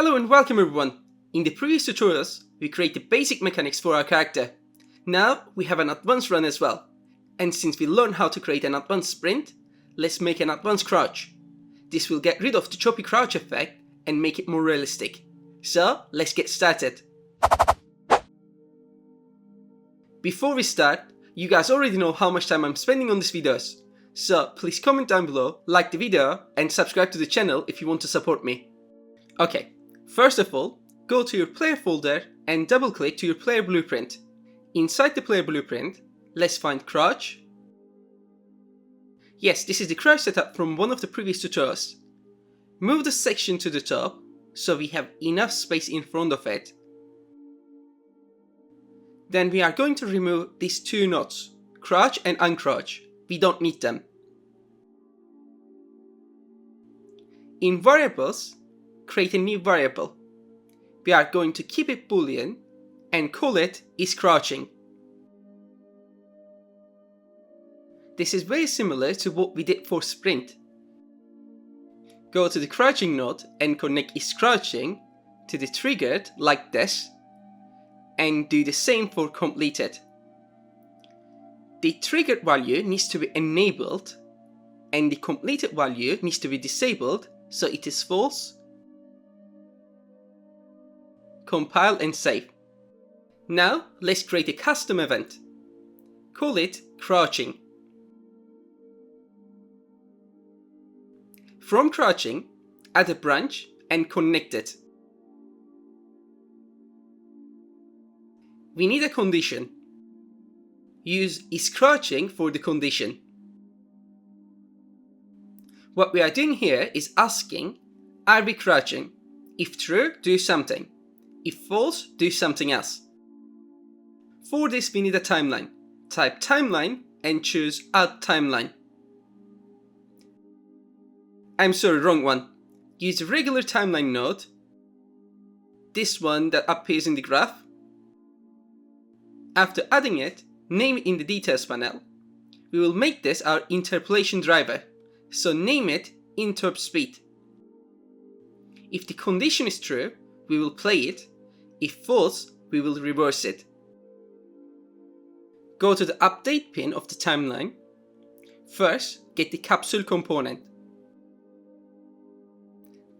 Hello and welcome everyone. In the previous tutorials, we created basic mechanics for our character. Now we have an advanced run as well. And since we learned how to create an advanced sprint, let's make an advanced crouch. This will get rid of the choppy crouch effect and make it more realistic. So let's get started. Before we start, you guys already know how much time I'm spending on these videos. So please comment down below, like the video and subscribe to the channel if you want to support me. Okay, first of all, go to your player folder and double click to your player blueprint. Inside the player blueprint, let's find crouch. Yes, this is the crouch setup from one of the previous tutorials. Move the section to the top so we have enough space in front of it. Then we are going to remove these two nodes, crouch and uncrouch. We don't need them. In variables, create a new variable. We are going to keep it boolean and call it isCrouching. This is very similar to what we did for sprint. Go to the crouching node and connect isCrouching to the triggered like this, and do the same for completed. The triggered value needs to be enabled and the completed value needs to be disabled, so it is false. Compile and save. Now let's create a custom event. Call it crouching. From crouching, add a branch and connect it. We need a condition. Use isCrouching for the condition. What we are doing here is asking, are we crouching? If true, do something. If false, do something else. For this we need a timeline. Type timeline and choose add timeline. I'm sorry, wrong one. Use a regular timeline node. This one that appears in the graph. After adding it, name it in the details panel. We will make this our interpolation driver, so name it interp speed. If the condition is true, we will play it. If false, we will reverse it. Go to the update pin of the timeline. First, get the capsule component.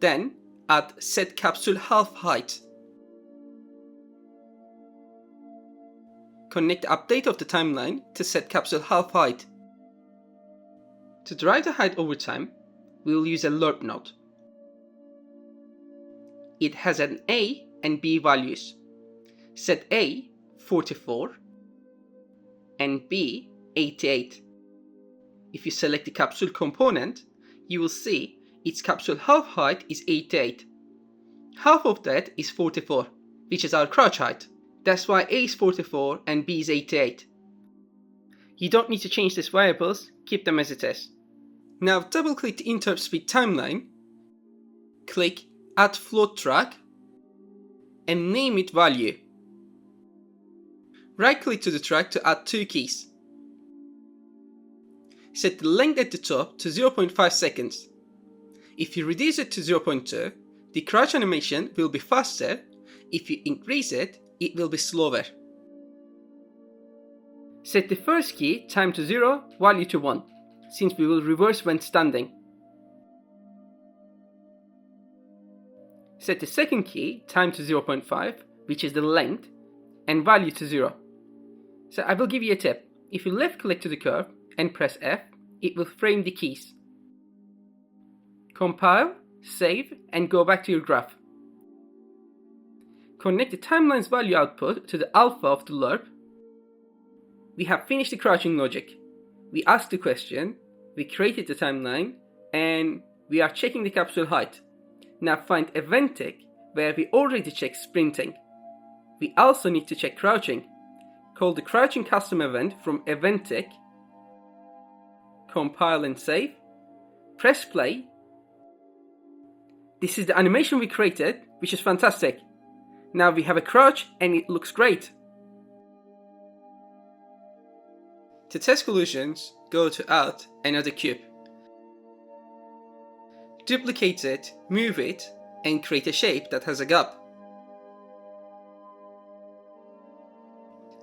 Then, add set capsule half height. Connect the update of the timeline to set capsule half height. To drive the height over time, we will use a lerp node. It has an A and B values. Set A 44 and B 88. If you select the capsule component, you will see its capsule half height is 88. Half of that is 44, which is our crouch height. That's why A is 44 and B is 88. You don't need to change these variables, keep them as it is. Now double click the interp speed timeline, click add float track and name it value. Right click to the track to add two keys. Set the length at the top to 0.5 seconds. If you reduce it to 0.2, the crouch animation will be faster. If you increase it, it will be slower. Set the first key time to 0, value to 1, since we will reverse when standing. Set the second key time to 0.5, which is the length, and value to 0. So I will give you a tip. If you left click to the curve and press F, it will frame the keys. Compile, save, and go back to your graph. Connect the timeline's value output to the alpha of the lerp. We have finished the crouching logic. We asked the question, we created the timeline, and we are checking the capsule height. Now find event tick where we already checked sprinting. We also need to check crouching. Call the crouching custom event from event tick. Compile and save. Press play. This is the animation we created, which is fantastic. Now we have a crouch and it looks great. To test collisions, go to Add and add a cube. Duplicate it, move it, and create a shape that has a gap.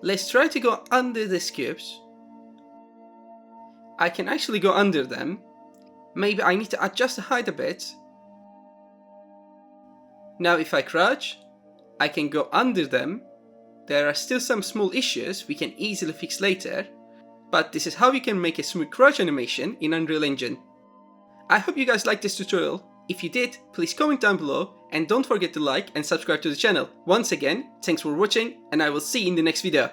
Let's try to go under these cubes. I can actually go under them. Maybe I need to adjust the height a bit. Now if I crouch, I can go under them. There are still some small issues we can easily fix later, but this is how you can make a smooth crouch animation in Unreal Engine. I hope you guys liked this tutorial. If you did, please comment down below and don't forget to like and subscribe to the channel. Once again, thanks for watching and I will see you in the next video.